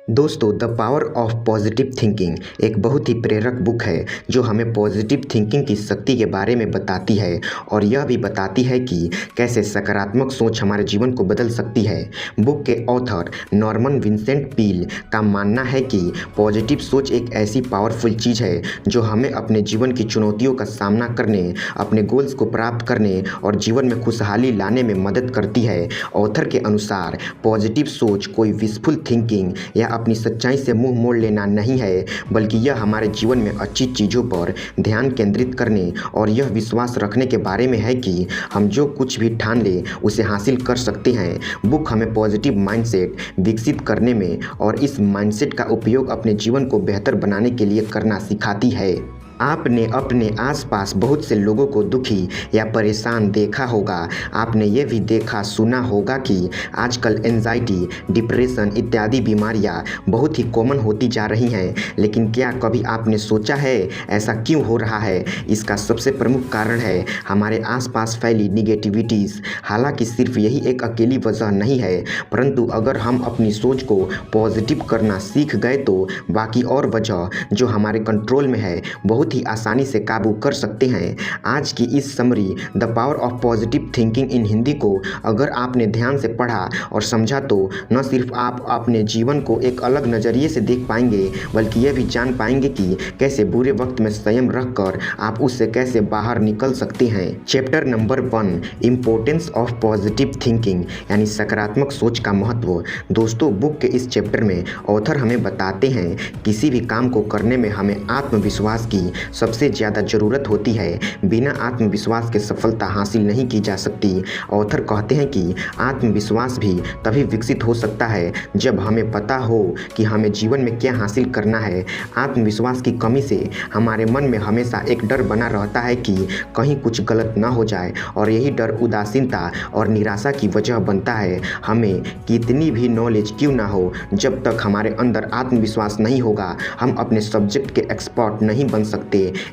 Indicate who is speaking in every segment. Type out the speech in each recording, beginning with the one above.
Speaker 1: दोस्तों, the power of positive thinking एक बहुत ही प्रेरक बुक है जो हमें पॉजिटिव थिंकिंग की शक्ति के बारे में बताती है और यह भी बताती है कि कैसे सकारात्मक सोच हमारे जीवन को बदल सकती है। बुक के ऑथर नॉर्मन विंसेंट पील का मानना है कि पॉजिटिव सोच एक ऐसी पावरफुल चीज़ है जो हमें अपने जीवन की चुनौतियों का सामना करने, अपने गोल्स को प्राप्त करने और जीवन में खुशहाली लाने में मदद करती है। ऑथर के अनुसार पॉजिटिव सोच कोई विशफुल थिंकिंग या अपनी सच्चाई से मुंह मोड़ लेना नहीं है, बल्कि यह हमारे जीवन में अच्छी चीज़ों पर ध्यान केंद्रित करने और यह विश्वास रखने के बारे में है कि हम जो कुछ भी ठान लें उसे हासिल कर सकते हैं। बुक हमें पॉजिटिव माइंडसेट विकसित करने में और इस माइंडसेट का उपयोग अपने जीवन को बेहतर बनाने के लिए करना सिखाती है। आपने अपने आसपास बहुत से लोगों को दुखी या परेशान देखा होगा। आपने ये भी देखा सुना होगा कि आजकल एंजाइटी, डिप्रेशन इत्यादि बीमारियां बहुत ही कॉमन होती जा रही हैं। लेकिन क्या कभी आपने सोचा है ऐसा क्यों हो रहा है? इसका सबसे प्रमुख कारण है हमारे आसपास फैली निगेटिविटीज़। हालांकि सिर्फ यही एक अकेली वजह नहीं है, परंतु अगर हम अपनी सोच को पॉजिटिव करना सीख गए तो बाकी और वजह जो हमारे कंट्रोल में है बहुत ही आसानी से काबू कर सकते हैं। आज की इस summary the power of positive thinking in Hindi को अगर आपने ध्यान से पढ़ा और समझा तो न सिर्फ आप अपने जीवन को एक अलग नज़रिए से देख पाएंगे, बल्कि यह भी जान पाएंगे कि कैसे बुरे वक्त में संयम रखकर आप उससे कैसे बाहर निकल सकते हैं। Chapter number 1, importance of positive thinking यानी सकारात्मक सोच का महत्व। दोस्तों, बुक के इस चैप्टर में ऑथर हमें बताते हैं किसी भी काम को करने में हमें आत्मविश्वास की सबसे ज़्यादा ज़रूरत होती है। बिना आत्मविश्वास के सफलता हासिल नहीं की जा सकती। ऑथर कहते हैं कि आत्मविश्वास भी तभी विकसित हो सकता है जब हमें पता हो कि हमें जीवन में क्या हासिल करना है। आत्मविश्वास की कमी से हमारे मन में हमेशा एक डर बना रहता है कि कहीं कुछ गलत ना हो जाए और यही डर उदासीनता और निराशा की वजह बनता है। हमें कितनी भी नॉलेज क्यों ना हो, जब तक हमारे अंदर आत्मविश्वास नहीं होगा हम अपने सब्जेक्ट के एक्सपर्ट नहीं बन सकते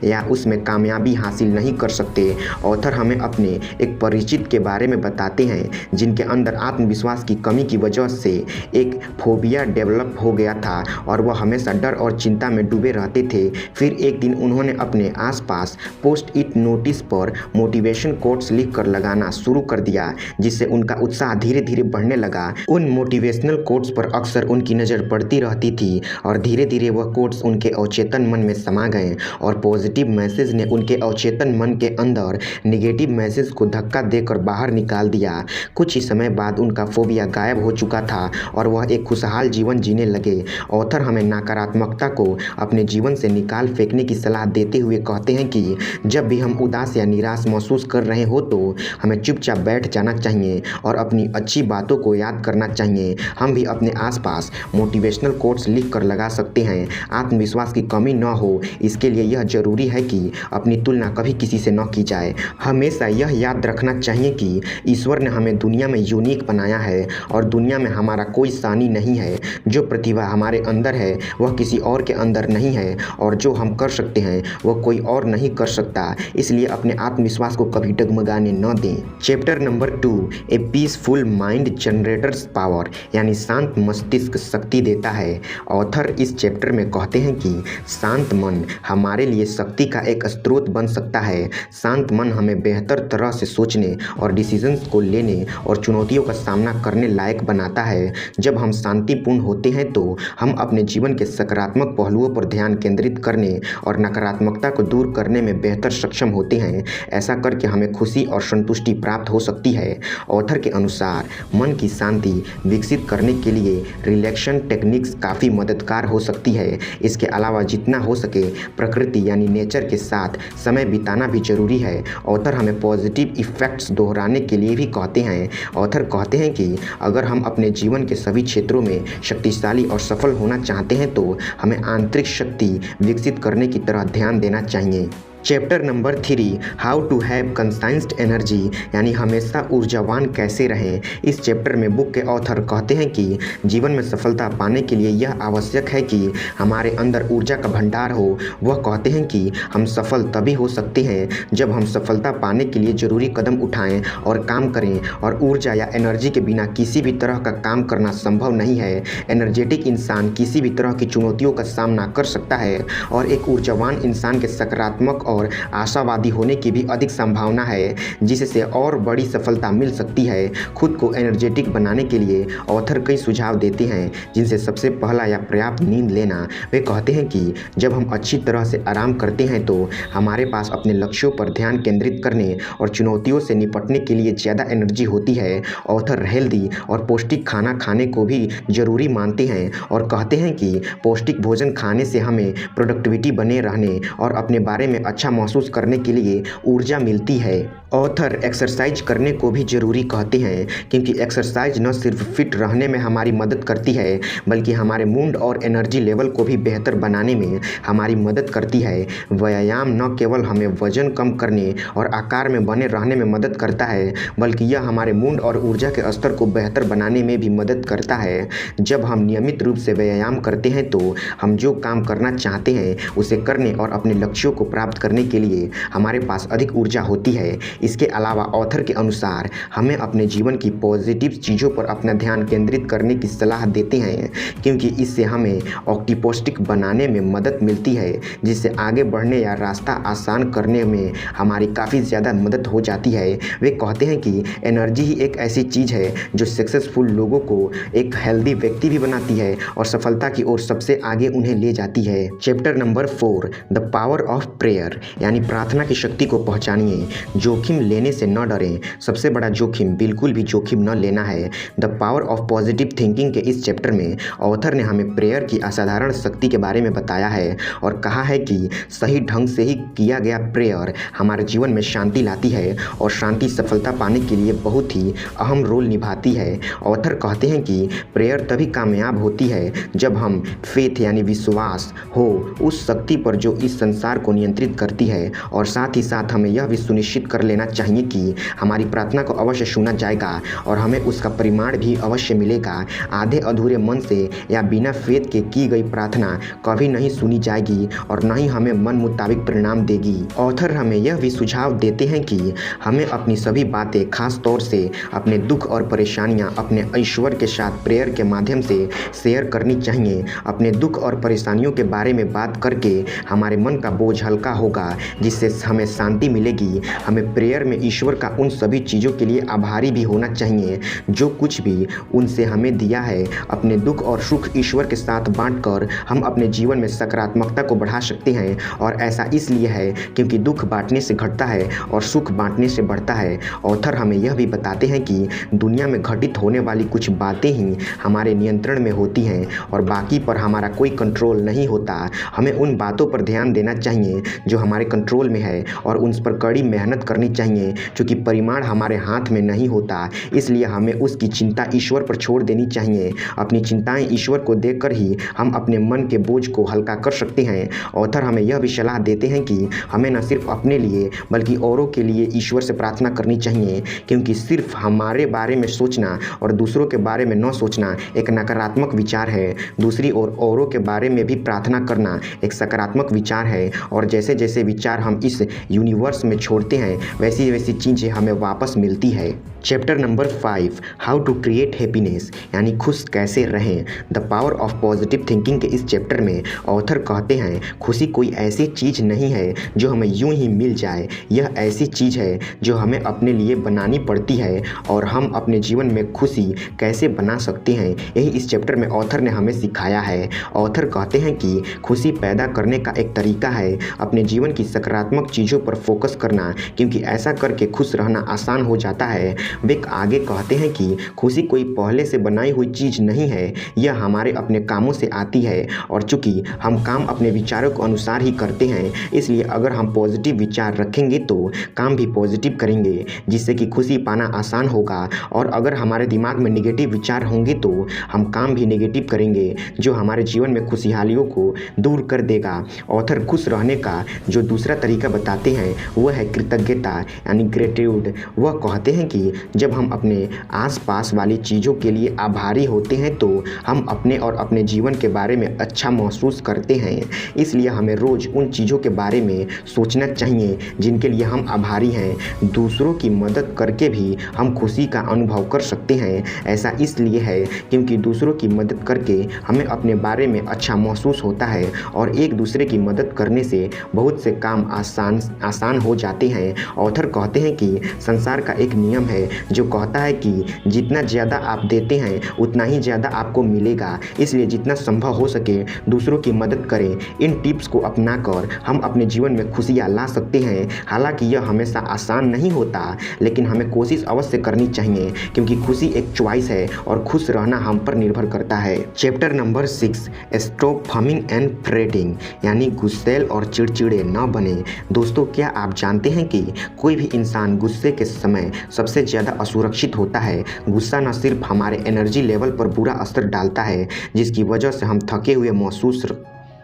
Speaker 1: या उसमें कामयाबी हासिल नहीं कर सकते। ऑथर हमें अपने एक परिचित के बारे में बताते हैं जिनके अंदर आत्मविश्वास की कमी की वजह से एक फोबिया डेवलप हो गया था और वह हमेशा डर और चिंता में डूबे रहते थे। फिर एक दिन उन्होंने अपने आसपास पोस्ट इट नोटिस पर मोटिवेशन कोट्स लिखकर लगाना शुरू कर दिया, जिससे उनका उत्साह धीरे धीरे बढ़ने लगा। उन मोटिवेशनल कोट्स पर अक्सर उनकी नज़र पड़ती रहती थी और धीरे धीरे वह कोट्स उनके अवचेतन मन में समा गए और पॉजिटिव मैसेज ने उनके अवचेतन मन के अंदर नेगेटिव मैसेज को धक्का देकर बाहर निकाल दिया। कुछ ही समय बाद उनका फोबिया गायब हो चुका था और वह एक खुशहाल जीवन जीने लगे। ऑथर हमें नकारात्मकता को अपने जीवन से निकाल फेंकने की सलाह देते हुए कहते हैं कि जब भी हम उदास या निराश महसूस कर रहे हो तो हमें चुपचाप बैठ जाना चाहिए और अपनी अच्छी बातों को याद करना चाहिए। हम भी अपने आसपास मोटिवेशनल कोट्स लिख कर लगा सकते हैं। आत्मविश्वास की कमी न हो, इसके लिए यह जरूरी है कि अपनी तुलना कभी किसी से न की जाए। हमेशा यह याद रखना चाहिए कि ईश्वर ने हमें दुनिया में यूनिक बनाया है और दुनिया में हमारा कोई सानी नहीं है। जो प्रतिभा हमारे अंदर है वह किसी और के अंदर नहीं है और जो हम कर सकते हैं वह कोई और नहीं कर सकता। इसलिए अपने आत्मविश्वास को कभी डगमगाने न दें। चैप्टर नंबर 2, ए पीसफुल माइंड जनरेटर्स पावर यानी शांत मस्तिष्क शक्ति देता है। ऑथर इस चैप्टर में कहते हैं कि शांत मन हमारे लिए शक्ति का एक स्रोत बन सकता है। शांत मन हमें बेहतर तरह से सोचने और डिसीजंस को लेने और चुनौतियों का सामना करने लायक बनाता है। जब हम शांतिपूर्ण होते हैं तो हम अपने जीवन के सकारात्मक पहलुओं पर ध्यान केंद्रित करने और नकारात्मकता को दूर करने में बेहतर सक्षम होते हैं। ऐसा करके हमें खुशी और संतुष्टि प्राप्त हो सकती है। ऑथर के अनुसार मन की शांति विकसित करने के लिए रिलैक्सेशन टेक्निक्स काफ़ी मददगार हो सकती है। इसके अलावा जितना हो सके प्रकृति यानी नेचर के साथ समय बिताना भी जरूरी है। ऑथर हमें पॉजिटिव इफ़ेक्ट्स दोहराने के लिए भी कहते हैं। ऑथर कहते हैं कि अगर हम अपने जीवन के सभी क्षेत्रों में शक्तिशाली और सफल होना चाहते हैं तो हमें आंतरिक शक्ति विकसित करने की तरह ध्यान देना चाहिए। Chapter number 3 how to have conscienced energy यानी हमेशा ऊर्जावान कैसे रहें। इस चैप्टर में बुक के ऑथर कहते हैं कि जीवन में सफलता पाने के लिए यह आवश्यक है कि हमारे अंदर ऊर्जा का भंडार हो। वह कहते हैं कि हम सफल तभी हो सकते हैं जब हम सफलता पाने के लिए ज़रूरी कदम उठाएं और काम करें, और ऊर्जा या एनर्जी के बिना किसी भी तरह का काम करना संभव नहीं है। एनर्जेटिक इंसान किसी भी तरह की चुनौतियों का सामना कर सकता है और एक ऊर्जावान इंसान के सकारात्मक और आशावादी होने की भी अधिक संभावना है, जिससे और बड़ी सफलता मिल सकती है। खुद को एनर्जेटिक बनाने के लिए ऑथर कई सुझाव देते हैं, जिनसे सबसे पहला या पर्याप्त नींद लेना। वे कहते हैं कि जब हम अच्छी तरह से आराम करते हैं तो हमारे पास अपने लक्ष्यों पर ध्यान केंद्रित करने और चुनौतियों से निपटने के लिए ज़्यादा एनर्जी होती है। ऑथर हेल्दी और पौष्टिक खाना खाने को भी ज़रूरी मानते हैं और कहते हैं कि पौष्टिक भोजन खाने से हमें प्रोडक्टिविटी बने रहने और अपने बारे में अच्छा महसूस करने के लिए ऊर्जा मिलती है। ऑथर एक्सरसाइज करने को भी ज़रूरी कहते हैं, क्योंकि एक्सरसाइज न सिर्फ फिट रहने में हमारी मदद करती है बल्कि हमारे मूड और एनर्जी लेवल को भी बेहतर बनाने में हमारी मदद करती है। व्यायाम न केवल हमें वजन कम करने और आकार में बने रहने में मदद करता है, बल्कि यह हमारे मूड और ऊर्जा के स्तर को बेहतर बनाने में भी मदद करता है। जब हम नियमित रूप से व्यायाम करते हैं तो हम जो काम करना चाहते हैं उसे करने और अपने लक्ष्यों को प्राप्त करने के लिए हमारे पास अधिक ऊर्जा होती है। इसके अलावा ऑथर के अनुसार हमें अपने जीवन की पॉजिटिव चीज़ों पर अपना ध्यान केंद्रित करने की सलाह देते हैं, क्योंकि इससे हमें ऑप्टिमिस्टिक बनाने में मदद मिलती है, जिससे आगे बढ़ने या रास्ता आसान करने में हमारी काफ़ी ज़्यादा मदद हो जाती है। वे कहते हैं कि एनर्जी ही एक ऐसी चीज़ है जो सक्सेसफुल लोगों को एक हेल्दी व्यक्ति भी बनाती है और सफलता की ओर सबसे आगे उन्हें ले जाती है। Chapter number 4 the power of prayer यानी प्रार्थना की शक्ति को पहचानिए। जोखिम लेने से न डरें। सबसे बड़ा जोखिम बिल्कुल भी जोखिम न लेना है। The power of positive thinking के इस चैप्टर में ऑथर ने हमें प्रेयर की असाधारण शक्ति के बारे में बताया है और कहा है कि सही ढंग से ही किया गया प्रेयर हमारे जीवन में शांति लाती है और शांति सफलता पाने के लिए बहुत ही अहम रोल निभाती है। ऑथर कहते हैं कि प्रेयर तभी कामयाब होती है जब हम फेथ यानी विश्वास हो उस शक्ति पर जो इस संसार को नियंत्रित करती है, और साथ ही साथ हमें यह भी सुनिश्चित कर लेना चाहिए कि हमारी प्रार्थना को अवश्य सुना जाएगा और हमें उसका परिमाण भी अवश्य मिलेगा। आधे अधूरे मन से या बिना फेथ के की गई प्रार्थना कभी नहीं सुनी जाएगी और न ही हमें मन मुताबिक परिणाम देगी। ऑथर हमें यह भी सुझाव देते हैं कि हमें अपनी सभी बातें, खास तौर से अपने दुख और परेशानियां अपने ईश्वर के साथ प्रेयर के माध्यम से शेयर करनी चाहिए। अपने दुख और परेशानियों के बारे में बात करके हमारे मन का बोझ हल्का होगा, जिससे हमें शांति मिलेगी। हमें प्रेयर में ईश्वर का उन सभी चीज़ों के लिए आभारी भी होना चाहिए जो कुछ भी उनसे हमें दिया है। अपने दुख और सुख ईश्वर के साथ बांटकर हम अपने जीवन में सकारात्मकता को बढ़ा सकते हैं, और ऐसा इसलिए है क्योंकि दुख बांटने से घटता है और सुख बांटने से बढ़ता है। ऑथर हमें यह भी बताते हैं कि दुनिया में घटित होने वाली कुछ बातें ही हमारे नियंत्रण में होती हैं और बाकी पर हमारा कोई कंट्रोल नहीं होता। हमें उन बातों पर ध्यान देना चाहिए जो हमारे कंट्रोल में है और उन पर कड़ी मेहनत करनी चाहिए, क्योंकि परिमाण हमारे हाथ में नहीं होता। इसलिए हमें उसकी चिंता ईश्वर पर छोड़ देनी चाहिए। अपनी चिंताएं ईश्वर को देकर ही हम अपने मन के बोझ को हल्का कर सकते हैं। ऑथर हमें यह भी सलाह देते हैं कि हमें न सिर्फ अपने लिए बल्कि औरों के लिए ईश्वर से प्रार्थना करनी चाहिए, क्योंकि सिर्फ हमारे बारे में सोचना और दूसरों के बारे में न सोचना एक नकारात्मक विचार है। दूसरी ओर औरों के बारे में भी प्रार्थना करना एक सकारात्मक विचार है, और जैसे जैसे विचार हम इस यूनिवर्स में छोड़ते हैं वैसी वैसी चीज़ें हमें वापस मिलती है। Chapter number 5 how to create happiness यानी खुश कैसे रहें। The power of positive thinking के इस चैप्टर में ऑथर कहते हैं खुशी कोई ऐसी चीज़ नहीं है जो हमें यूं ही मिल जाए। यह ऐसी चीज़ है जो हमें अपने लिए बनानी पड़ती है, और हम अपने जीवन में खुशी कैसे बना सकते हैं यही इस चैप्टर में ऑथर ने हमें सिखाया है। ऑथर कहते हैं कि खुशी पैदा करने का एक तरीका है अपने जीवन की सकारात्मक चीज़ों पर फोकस करना, क्योंकि ऐसा करके खुश रहना आसान हो जाता है। वे आगे कहते हैं कि खुशी कोई पहले से बनाई हुई चीज़ नहीं है, यह हमारे अपने कामों से आती है और चूँकि हम काम अपने विचारों के अनुसार ही करते हैं, इसलिए अगर हम पॉजिटिव विचार रखेंगे तो काम भी पॉजिटिव करेंगे, जिससे कि खुशी पाना आसान होगा। और अगर हमारे दिमाग में नेगेटिव विचार होंगे तो हम काम भी नेगेटिव करेंगे, जो हमारे जीवन में खुशहालियों को दूर कर देगा। ऑथर खुश रहने का जो दूसरा तरीका बताते हैं वह है कृतज्ञता यानी ग्रेटिट्यूड। वह कहते हैं कि जब हम अपने आसपास वाली चीज़ों के लिए आभारी होते हैं तो हम अपने और अपने जीवन के बारे में अच्छा महसूस करते हैं। इसलिए हमें रोज़ उन चीज़ों के बारे में सोचना चाहिए जिनके लिए हम आभारी हैं। दूसरों की मदद करके भी हम खुशी का अनुभव कर सकते हैं। ऐसा इसलिए है क्योंकि दूसरों की मदद करके हमें अपने बारे में अच्छा महसूस होता है और एक दूसरे की मदद करने से बहुत से काम आसान हो जाते हैं। ऑथर कहते हैं कि संसार का एक नियम है जो कहता है कि जितना ज़्यादा आप देते हैं उतना ही ज़्यादा आपको मिलेगा। इसलिए जितना संभव हो सके दूसरों की मदद करें। इन टिप्स को अपनाकर हम अपने जीवन में खुशियाँ ला सकते हैं। हालांकि यह हमेशा आसान नहीं होता, लेकिन हमें कोशिश अवश्य करनी चाहिए क्योंकि खुशी एक चॉइस है और खुश रहना हम पर निर्भर करता है। Chapter number 6, stop fuming and fretting यानी गुस्सैल और चिड़चिड़े न बने। दोस्तों, क्या आप जानते हैं कि कोई भी इंसान गुस्से के समय सबसे ज़्यादा असुरक्षित होता है। गुस्सा न सिर्फ हमारे एनर्जी लेवल पर बुरा असर डालता है, जिसकी वजह से हम थके हुए महसूस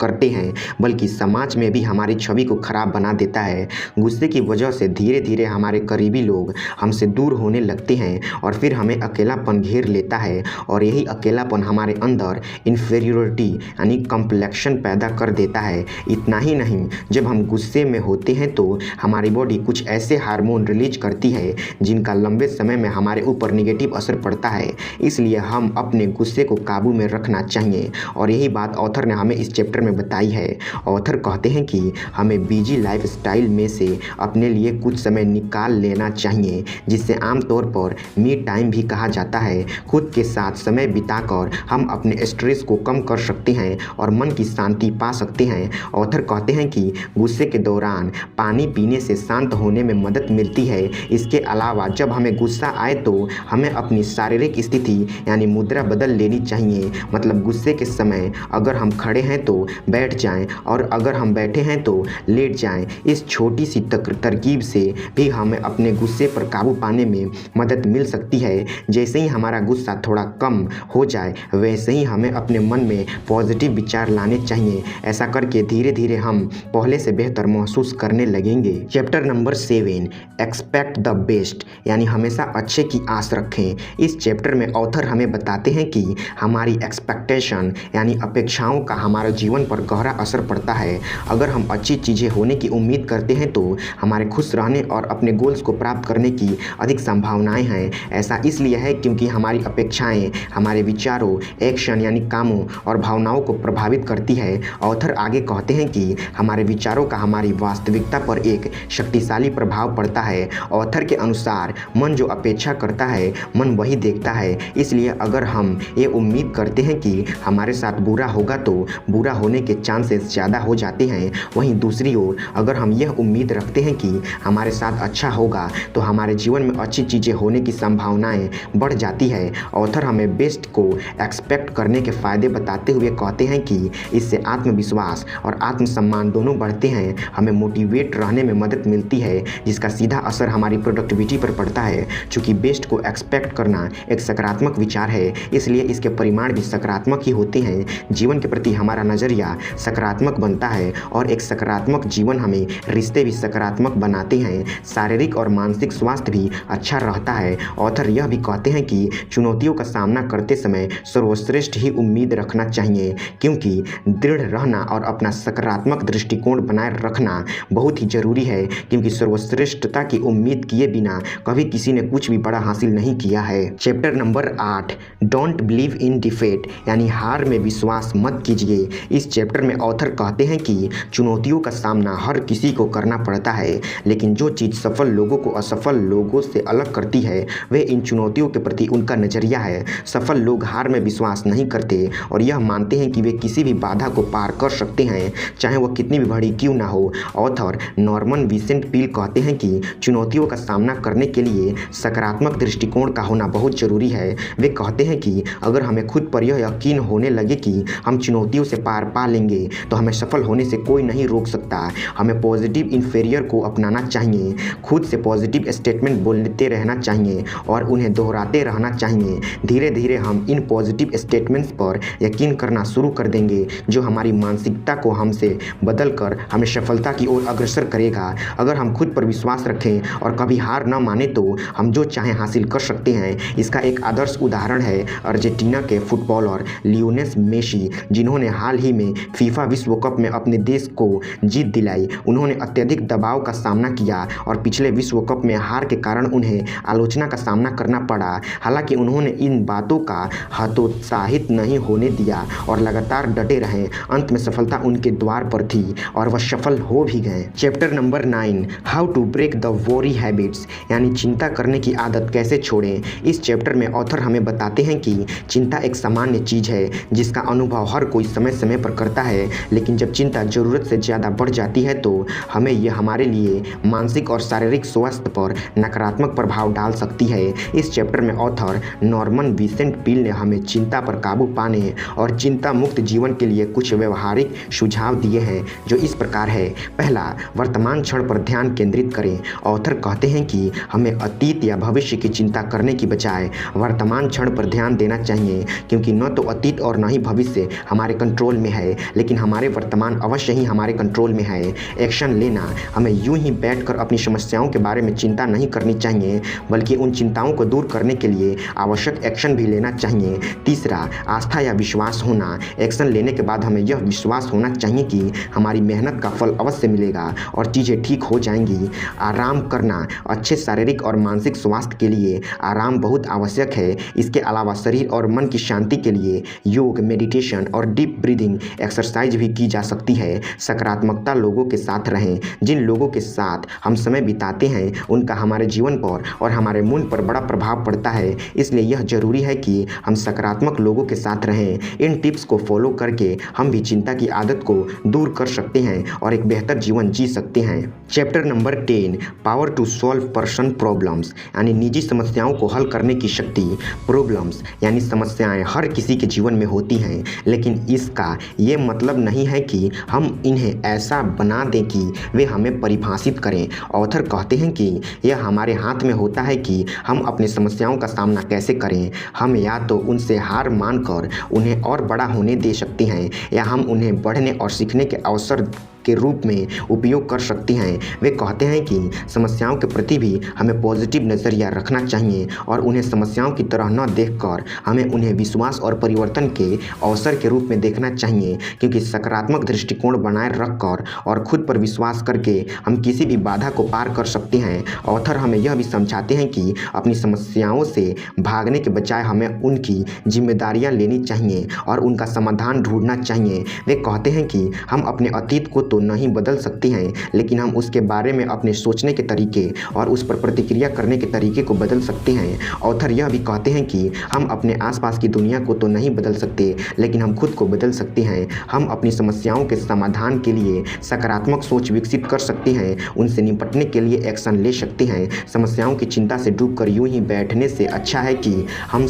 Speaker 1: करते हैं, बल्कि समाज में भी हमारी छवि को खराब बना देता है। गुस्से की वजह से धीरे धीरे हमारे करीबी लोग हमसे दूर होने लगते हैं और फिर हमें अकेलापन घेर लेता है और यही अकेलापन हमारे अंदर इन्फीरियरिटी यानी कॉम्प्लेक्शन पैदा कर देता है। इतना ही नहीं, जब हम गुस्से में होते हैं तो हमारी बॉडी कुछ ऐसे हार्मोन रिलीज करती है जिनका लंबे समय में हमारे ऊपर नेगेटिव असर पड़ता है। इसलिए हम अपने गुस्से को काबू में रखना चाहिए और यही बात ऑथर ने हमें इस चैप्टर में बताई है। ऑथर कहते हैं कि हमें बिजी लाइफस्टाइल में से अपने लिए कुछ समय निकाल लेना चाहिए, जिसे आमतौर पर मी टाइम भी कहा जाता है। खुद के साथ समय बिताकर हम अपने स्ट्रेस को कम कर सकते हैं और मन की शांति पा सकते हैं। ऑथर कहते हैं कि गुस्से के दौरान पानी पीने से शांत होने में मदद मिलती है। इसके अलावा जब हमें गुस्सा आए तो हमें अपनी शारीरिक स्थिति यानी मुद्रा बदल लेनी चाहिए। मतलब गुस्से के समय अगर हम खड़े हैं तो बैठ जाएं और अगर हम बैठे हैं तो लेट जाएं। इस छोटी सी तरकीब से भी हमें अपने गुस्से पर काबू पाने में मदद मिल सकती है। जैसे ही हमारा गुस्सा थोड़ा कम हो जाए वैसे ही हमें अपने मन में पॉजिटिव विचार लाने चाहिए। ऐसा करके धीरे धीरे हम पहले से बेहतर महसूस करने लगेंगे। Chapter number 7, expect the best यानी हमेशा अच्छे की आस रखें। इस चैप्टर में ऑथर हमें बताते हैं कि हमारी एक्सपेक्टेशन यानी अपेक्षाओं का हमारे जीवन पर गहरा असर पड़ता है। अगर हम अच्छी चीज़ें होने की उम्मीद करते हैं तो हमारे खुश रहने और अपने गोल्स को प्राप्त करने की अधिक संभावनाएं हैं। ऐसा इसलिए है क्योंकि हमारी अपेक्षाएं हमारे विचारों, एक्शन यानी कामों और भावनाओं को प्रभावित करती है। ऑथर आगे कहते हैं कि हमारे विचारों का हमारी वास्तविकता पर एक शक्तिशाली प्रभाव पड़ता है। ऑथर के अनुसार मन जो अपेक्षा करता है मन वही देखता है। इसलिए अगर हम ये उम्मीद करते हैं कि हमारे साथ बुरा होगा तो बुरा होने के चांसेस ज़्यादा हो जाते हैं। वहीं दूसरी ओर अगर हम यह उम्मीद रखते हैं कि हमारे साथ अच्छा होगा तो हमारे जीवन में अच्छी चीज़ें होने की संभावनाएं बढ़ जाती है। ऑथर हमें बेस्ट को एक्सपेक्ट करने के फ़ायदे बताते हुए कहते हैं कि इससे आत्मविश्वास और आत्मसम्मान दोनों बढ़ते हैं। हमें मोटिवेट रहने में मदद मिलती है, जिसका सीधा असर हमारी प्रोडक्टिविटी पर पड़ता है। चूँकि बेस्ट को एक्सपेक्ट करना एक सकारात्मक विचार है, इसलिए इसके परिणाम भी सकारात्मक ही होते हैं। जीवन के प्रति हमारा नज़रिया सकारात्मक बनता है और एक सकारात्मक जीवन हमें रिश्ते भी सकारात्मक बनाते हैं। शारीरिक और मानसिक स्वास्थ्य भी अच्छा रहता है। ऑथर यह भी कहते हैं कि चुनौतियों का सामना करते समय सर्वश्रेष्ठ ही उम्मीद रखना चाहिए, क्योंकि दृढ़ रहना और अपना सकारात्मक दृष्टिकोण बनाए रखना बहुत ही जरूरी है, क्योंकि सर्वश्रेष्ठता की उम्मीद किए बिना कभी किसी ने कुछ भी बड़ा हासिल नहीं किया है। Chapter number 8, don't believe in defeat यानी हार में विश्वास मत कीजिए। इस इस चैप्टर में ऑथर कहते हैं कि चुनौतियों का सामना हर किसी को करना पड़ता है, लेकिन जो चीज़ सफल लोगों को असफल लोगों से अलग करती है वे इन चुनौतियों के प्रति उनका नज़रिया है। सफल लोग हार में विश्वास नहीं करते और यह मानते हैं कि वे किसी भी बाधा को पार कर सकते हैं, चाहे वह कितनी भी बड़ी क्यों ना हो। ऑथर नॉर्मन विंसेंट पील कहते हैं कि चुनौतियों का सामना करने के लिए सकारात्मक दृष्टिकोण का होना बहुत ज़रूरी है। वे कहते हैं कि अगर हमें खुद पर यह यकीन होने लगे कि हम चुनौतियों से पार पा लेंगे तो हमें सफल होने से कोई नहीं रोक सकता। हमें पॉजिटिव इन्फीरियर को अपनाना चाहिए, खुद से पॉजिटिव स्टेटमेंट बोलते रहना चाहिए और उन्हें दोहराते रहना चाहिए। धीरे धीरे हम इन पॉजिटिव स्टेटमेंट्स पर यकीन करना शुरू कर देंगे जो हमारी मानसिकता को हमसे बदल कर हमें सफलता की ओर अग्रसर करेगा। अगर हम खुद पर विश्वास रखें और कभी हार न माने तो हम जो चाहें हासिल कर सकते हैं। इसका एक आदर्श उदाहरण है अर्जेंटीना के फुटबॉलर लियोनेल मेसी, जिन्होंने हाल ही में फीफा विश्व कप में अपने देश को जीत दिलाई। उन्होंने अत्यधिक दबाव का सामना किया और पिछले विश्व कप में हार के कारण उन्हें आलोचना का सामना करना पड़ा। हालांकि उन्होंने इन बातों का हतोत्साहित नहीं होने दिया और लगातार डटे रहे। अंत में सफलता उनके द्वार पर थी और वह सफल हो भी गए। Chapter number 9, how to break the worry habits, यानी चिंता करने की आदत कैसे छोड़ें। इस चैप्टर में ऑथर हमें बताते हैं कि चिंता एक सामान्य चीज़ है जिसका अनुभव हर कोई समय समय पर करता है, लेकिन जब चिंता ज़रूरत से ज़्यादा बढ़ जाती है तो हमें यह हमारे लिए मानसिक और शारीरिक स्वास्थ्य पर नकारात्मक प्रभाव डाल सकती है। इस चैप्टर में ऑथर नॉर्मन विंसेंट पील ने हमें चिंता पर काबू पाने और चिंता मुक्त जीवन के लिए कुछ व्यवहारिक सुझाव दिए हैं जो इस प्रकार है। पहला, वर्तमान क्षण पर ध्यान केंद्रित करें। ऑथर कहते हैं कि हमें अतीत या भविष्य की चिंता करने की बजाय वर्तमान क्षण पर ध्यान देना चाहिए, क्योंकि न तो अतीत और न ही भविष्य हमारे कंट्रोल में है, लेकिन हमारे वर्तमान अवश्य ही हमारे कंट्रोल में है। एक्शन लेना, हमें यूं ही बैठकर अपनी समस्याओं के बारे में चिंता नहीं करनी चाहिए, बल्कि उन चिंताओं को दूर करने के लिए आवश्यक एक्शन भी लेना चाहिए। तीसरा, आस्था या विश्वास होना, एक्शन लेने के बाद हमें यह विश्वास होना चाहिए कि हमारी मेहनत का फल अवश्य मिलेगा और चीज़ें ठीक हो जाएंगी। आराम करना, अच्छे शारीरिक और मानसिक स्वास्थ्य के लिए आराम बहुत आवश्यक है। इसके अलावा शरीर और मन की शांति के लिए योग, मेडिटेशन और डीप ब्रीदिंग एक्सरसाइज भी की जा सकती है। सकारात्मकता लोगों के साथ रहें। जिन लोगों के साथ हम समय बिताते हैं उनका हमारे जीवन पर और हमारे मूड पर बड़ा प्रभाव पड़ता है, इसलिए यह जरूरी है कि हम सकारात्मक लोगों के साथ रहें। इन टिप्स को फॉलो करके हम भी चिंता की आदत को दूर कर सकते हैं और एक बेहतर जीवन जी सकते हैं। Chapter number 10, power to solve person problems, यानी निजी समस्याओं को हल करने की शक्ति। प्रॉब्लम्स यानी समस्याएं हर किसी के जीवन में होती हैं, लेकिन इसका ये मतलब नहीं है कि हम इन्हें ऐसा बना दें कि वे हमें परिभाषित करें। ऑथर कहते हैं कि यह हमारे हाथ में होता है कि हम अपनी समस्याओं का सामना कैसे करें। हम या तो उनसे हार मानकर उन्हें और बड़ा होने दे सकते हैं या हम उन्हें बढ़ने और सीखने के अवसर के रूप में उपयोग कर सकते हैं। वे कहते हैं कि समस्याओं के प्रति भी हमें पॉजिटिव नज़रिया रखना चाहिए और उन्हें समस्याओं की तरह न देखकर हमें उन्हें विश्वास और परिवर्तन के अवसर के रूप में देखना चाहिए, क्योंकि सकारात्मक दृष्टिकोण बनाए रखकर और खुद पर विश्वास करके हम किसी भी बाधा को पार कर सकते हैं। ऑथर हमें यह भी समझाते हैं कि अपनी समस्याओं से भागने के बजाय हमें उनकी जिम्मेदारियां लेनी चाहिए और उनका समाधान ढूंढना चाहिए। वे कहते हैं कि हम अपने अतीत को तो नहीं बदल सकते हैं, लेकिन हम उसके बारे में अपने सोचने के तरीके और उस पर प्रतिक्रिया करने के तरीके को बदल सकते हैं। ऑथर यह भी कहते हैं कि हम अपने आसपास की दुनिया को तो नहीं बदल सकते, लेकिन हम खुद को बदल सकते हैं। हम अपनी समस्याओं के समाधान के लिए सकारात्मक सोच विकसित कर सकते हैं, उनसे निपटने के लिए एक्शन ले सकते हैं। समस्याओं की चिंता से डूबकर यूं ही बैठने से अच्छा है कि हम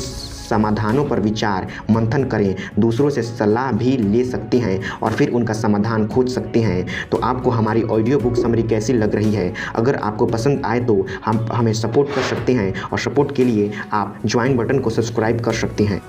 Speaker 1: समाधानों पर विचार मंथन करें, दूसरों से सलाह भी ले सकते हैं और फिर उनका समाधान खोज सकते हैं। तो आपको हमारी ऑडियो बुक समरी कैसी लग रही है? अगर आपको पसंद आए तो हम हमें सपोर्ट कर सकते हैं और सपोर्ट के लिए आप ज्वाइन बटन को सब्सक्राइब कर सकते हैं।